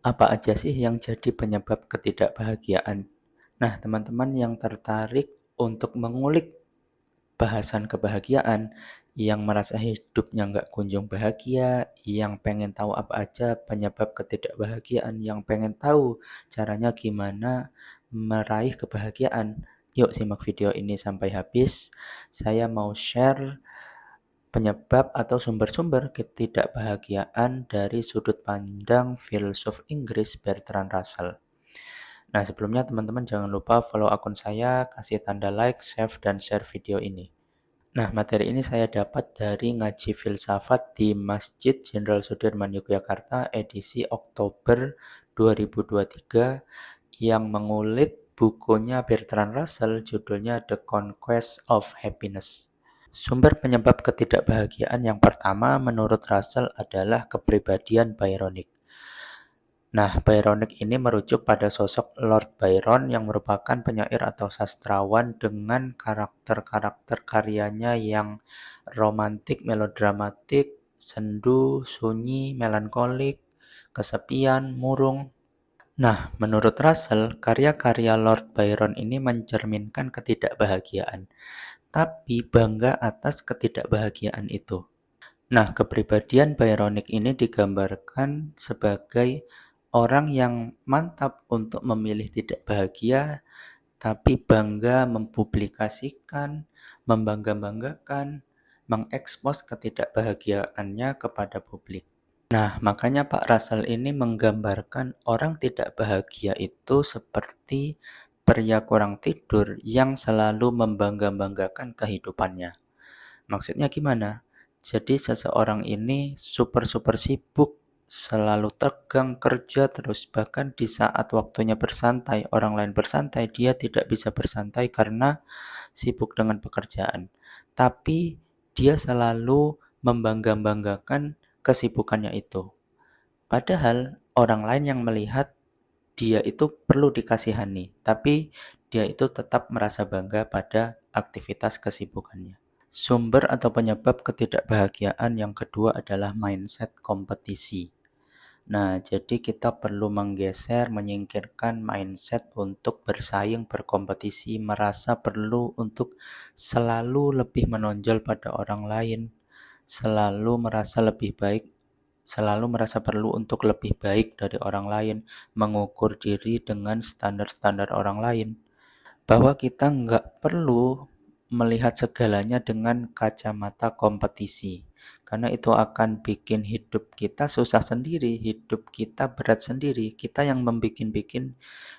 Apa aja sih yang jadi penyebab ketidakbahagiaan? Nah, teman-teman yang tertarik untuk mengulik bahasan kebahagiaan, yang merasa hidupnya nggak kunjung bahagia, yang pengen tahu apa aja penyebab ketidakbahagiaan, yang pengen tahu caranya gimana meraih kebahagiaan. Yuk simak video ini sampai habis. Saya mau share penyebab atau sumber-sumber ketidakbahagiaan dari sudut pandang filsuf Inggris Bertrand Russell. Nah, sebelumnya teman-teman jangan lupa follow akun saya, kasih tanda like, save, dan share video ini. Nah, materi ini saya dapat dari Ngaji Filsafat di Masjid Jenderal Sudirman Yogyakarta edisi Oktober 2023 yang mengulik bukunya Bertrand Russell judulnya The Conquest of Happiness. Sumber penyebab ketidakbahagiaan yang pertama menurut Russell adalah kepribadian Byronic. Nah, Byronic ini merujuk pada sosok Lord Byron yang merupakan penyair atau sastrawan dengan karakter-karakter karyanya yang romantik, melodramatik, sendu, sunyi, melankolik, kesepian, murung. Nah, menurut Russell, karya-karya Lord Byron ini mencerminkan ketidakbahagiaan, tapi bangga atas ketidakbahagiaan itu. Nah, kepribadian Byronic ini digambarkan sebagai orang yang mantap untuk memilih tidak bahagia, tapi bangga mempublikasikan, membangga-banggakan, mengekspos ketidakbahagiaannya kepada publik. Nah, makanya Pak Russell ini menggambarkan orang tidak bahagia itu seperti pria kurang tidur yang selalu membangga-banggakan kehidupannya. Maksudnya gimana? Jadi seseorang ini super-super sibuk, selalu tegang kerja terus, bahkan di saat waktunya bersantai, orang lain bersantai, dia tidak bisa bersantai karena sibuk dengan pekerjaan. Tapi dia selalu membangga-banggakan kesibukannya itu. Padahal orang lain yang melihat dia itu perlu dikasihani, tapi dia itu tetap merasa bangga pada aktivitas kesibukannya. Sumber atau penyebab ketidakbahagiaan yang kedua adalah mindset kompetisi. Nah, jadi kita perlu menggeser, menyingkirkan mindset untuk bersaing, berkompetisi, merasa perlu untuk selalu lebih menonjol pada orang lain, selalu merasa lebih baik, selalu merasa perlu untuk lebih baik dari orang lain, mengukur diri dengan standar-standar orang lain, bahwa kita nggak perlu melihat segalanya dengan kacamata kompetisi, karena itu akan bikin hidup kita susah sendiri, hidup kita berat sendiri, kita yang membikin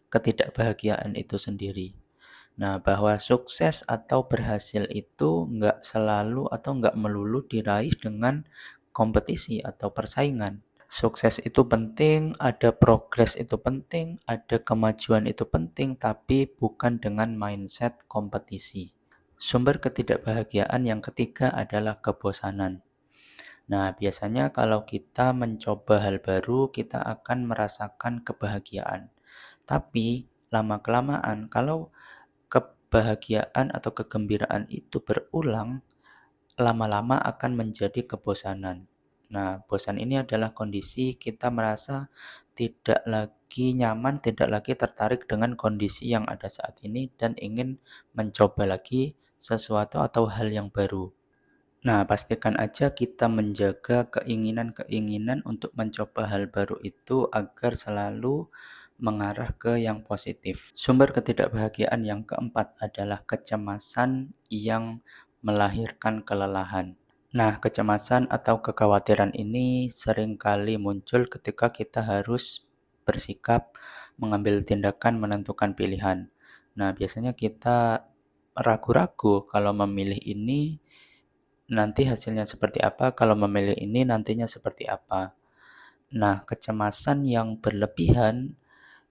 ketidakbahagiaan itu sendiri. Nah, bahwa sukses atau berhasil itu nggak selalu atau nggak melulu diraih dengan kompetisi atau persaingan. Sukses itu penting, ada progres itu penting, ada kemajuan itu penting, tapi bukan dengan mindset kompetisi. Sumber ketidakbahagiaan yang ketiga adalah kebosanan. Nah, biasanya kalau kita mencoba hal baru, kita akan merasakan kebahagiaan. Tapi lama-kelamaan, kalau kebahagiaan atau kegembiraan itu berulang, lama-lama akan menjadi kebosanan. Nah, bosan ini adalah kondisi kita merasa tidak lagi nyaman, tidak lagi tertarik dengan kondisi yang ada saat ini dan ingin mencoba lagi sesuatu atau hal yang baru. Nah, pastikan aja kita menjaga keinginan-keinginan untuk mencoba hal baru itu agar selalu mengarah ke yang positif. Sumber ketidakbahagiaan yang keempat adalah kecemasan yang melahirkan kelelahan. Nah, kecemasan atau kekhawatiran ini seringkali muncul ketika kita harus bersikap, mengambil tindakan, menentukan pilihan. Nah, biasanya kita ragu-ragu kalau memilih ini nanti hasilnya seperti apa, kalau memilih ini nantinya seperti apa. Nah, kecemasan yang berlebihan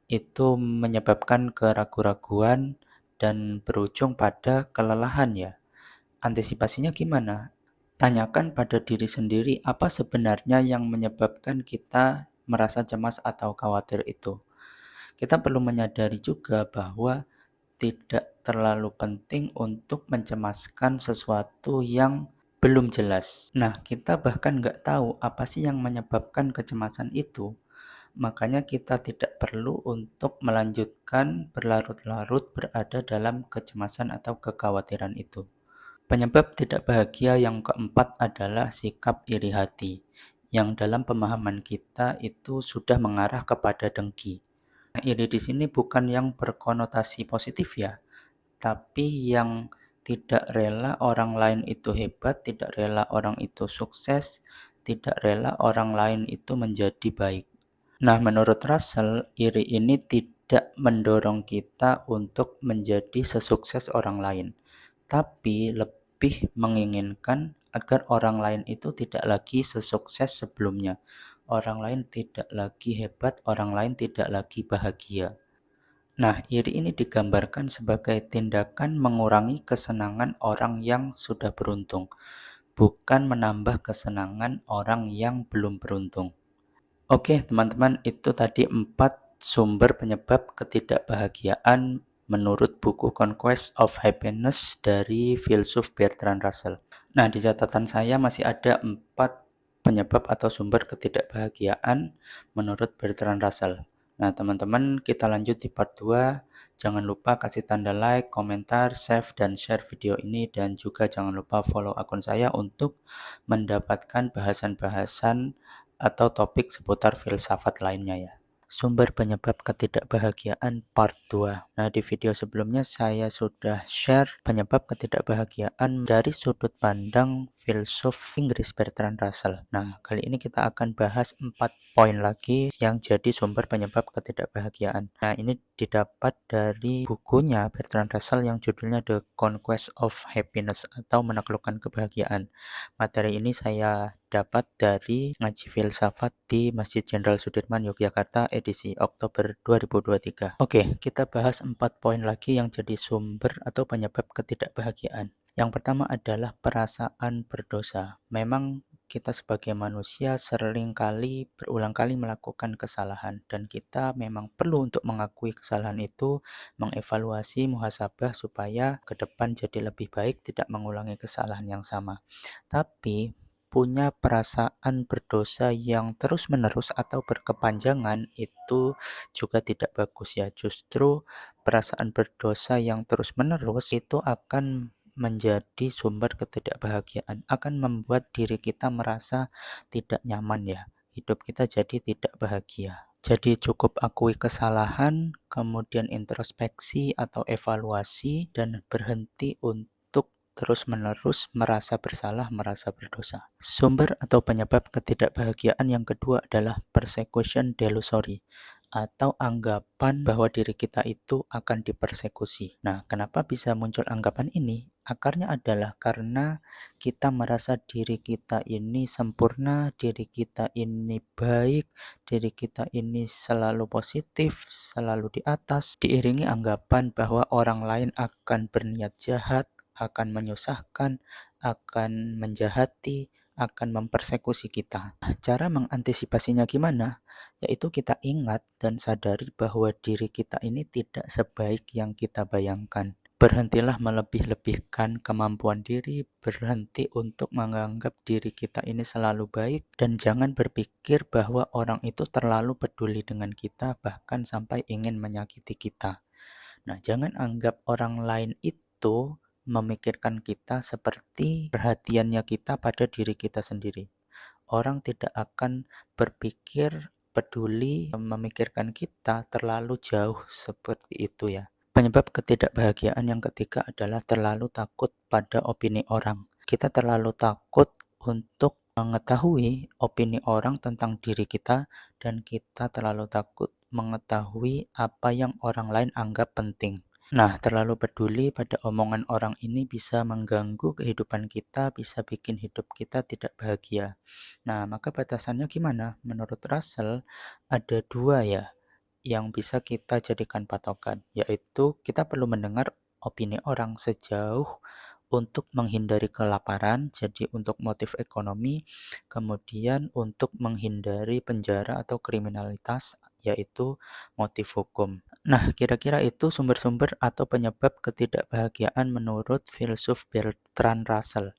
itu menyebabkan keraguan-raguan dan berujung pada kelelahan ya. Antisipasinya gimana? Tanyakan pada diri sendiri apa sebenarnya yang menyebabkan kita merasa cemas atau khawatir itu. Kita perlu menyadari juga bahwa tidak terlalu penting untuk mencemaskan sesuatu yang belum jelas. Nah, kita bahkan nggak tahu apa sih yang menyebabkan kecemasan itu. Makanya kita tidak perlu untuk melanjutkan berlarut-larut berada dalam kecemasan atau kekhawatiran itu. Penyebab tidak bahagia yang keempat adalah sikap iri hati, yang dalam pemahaman kita itu sudah mengarah kepada dengki. Nah, iri di sini bukan yang berkonotasi positif ya, tapi yang tidak rela orang lain itu hebat, tidak rela orang itu sukses, tidak rela orang lain itu menjadi baik. Nah, menurut Russell, iri ini tidak mendorong kita untuk menjadi sesukses orang lain, tapi lebih menginginkan agar orang lain itu tidak lagi sesukses sebelumnya. Orang lain tidak lagi hebat, orang lain tidak lagi bahagia. Nah, iri ini digambarkan sebagai tindakan mengurangi kesenangan orang yang sudah beruntung, bukan menambah kesenangan orang yang belum beruntung. Oke, teman-teman, itu tadi 4 sumber penyebab ketidakbahagiaan menurut buku Conquest of Happiness dari filsuf Bertrand Russell. Nah, di catatan saya masih ada 4 penyebab atau sumber ketidakbahagiaan menurut Bertrand Russell. Nah, teman-teman, kita lanjut di part 2. Jangan lupa kasih tanda like, komentar, save, dan share video ini. Dan juga jangan lupa follow akun saya untuk mendapatkan bahasan-bahasan atau topik seputar filsafat lainnya ya. Sumber penyebab ketidakbahagiaan part 2. Nah, di video sebelumnya saya sudah share penyebab ketidakbahagiaan dari sudut pandang filsuf Inggris Bertrand Russell. Nah, kali ini kita akan bahas 4 poin lagi yang jadi sumber penyebab ketidakbahagiaan. Nah, ini didapat dari bukunya Bertrand Russell yang judulnya The Conquest of Happiness atau Menaklukkan Kebahagiaan. Materi ini saya dapat dari ngaji filsafat di Masjid Jenderal Sudirman, Yogyakarta, edisi Oktober 2023. Oke, kita bahas 4 poin lagi yang jadi sumber atau penyebab ketidakbahagiaan. Yang pertama adalah perasaan berdosa. Memang kita sebagai manusia seringkali berulang kali melakukan kesalahan dan kita memang perlu untuk mengakui kesalahan itu, mengevaluasi, muhasabah supaya ke depan jadi lebih baik, tidak mengulangi kesalahan yang sama. Tapi punya perasaan berdosa yang terus-menerus atau berkepanjangan itu juga tidak bagus ya. Justru perasaan berdosa yang terus-menerus itu akan menjadi sumber ketidakbahagiaan, akan membuat diri kita merasa tidak nyaman ya. Hidup kita jadi tidak bahagia. Jadi cukup akui kesalahan, kemudian introspeksi atau evaluasi, dan berhenti untuk terus-menerus merasa bersalah, merasa berdosa. Sumber atau penyebab ketidakbahagiaan yang kedua adalah persecution delusory atau anggapan bahwa diri kita itu akan dipersekusi. Nah, kenapa bisa muncul anggapan ini? Akarnya adalah karena kita merasa diri kita ini sempurna, diri kita ini baik, diri kita ini selalu positif, selalu di atas, diiringi anggapan bahwa orang lain akan berniat jahat, akan menyusahkan, akan menjahati, akan mempersekusi kita. Cara mengantisipasinya gimana? Yaitu kita ingat dan sadari bahwa diri kita ini tidak sebaik yang kita bayangkan. Berhentilah melebih-lebihkan kemampuan diri, berhenti untuk menganggap diri kita ini selalu baik, dan jangan berpikir bahwa orang itu terlalu peduli dengan kita, bahkan sampai ingin menyakiti kita. Nah, jangan anggap orang lain itu memikirkan kita seperti perhatiannya kita pada diri kita sendiri. Orang tidak akan berpikir peduli memikirkan kita terlalu jauh seperti itu ya. Penyebab ketidakbahagiaan yang ketiga adalah terlalu takut pada opini orang. Kita terlalu takut untuk mengetahui opini orang tentang diri kita dan kita terlalu takut mengetahui apa yang orang lain anggap penting. Nah, terlalu peduli pada omongan orang ini bisa mengganggu kehidupan kita, bisa bikin hidup kita tidak bahagia. Nah, maka batasannya gimana? Menurut Russell, ada 2 ya yang bisa kita jadikan patokan, yaitu kita perlu mendengar opini orang sejauh untuk menghindari kelaparan, jadi untuk motif ekonomi, kemudian untuk menghindari penjara atau kriminalitas, yaitu motif hukum. Nah, kira-kira itu sumber-sumber atau penyebab ketidakbahagiaan menurut filsuf Bertrand Russell.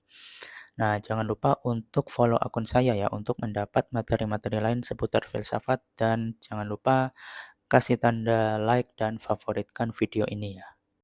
Nah, jangan lupa untuk follow akun saya ya untuk mendapat materi-materi lain seputar filsafat dan jangan lupa kasih tanda like dan favoritkan video ini ya.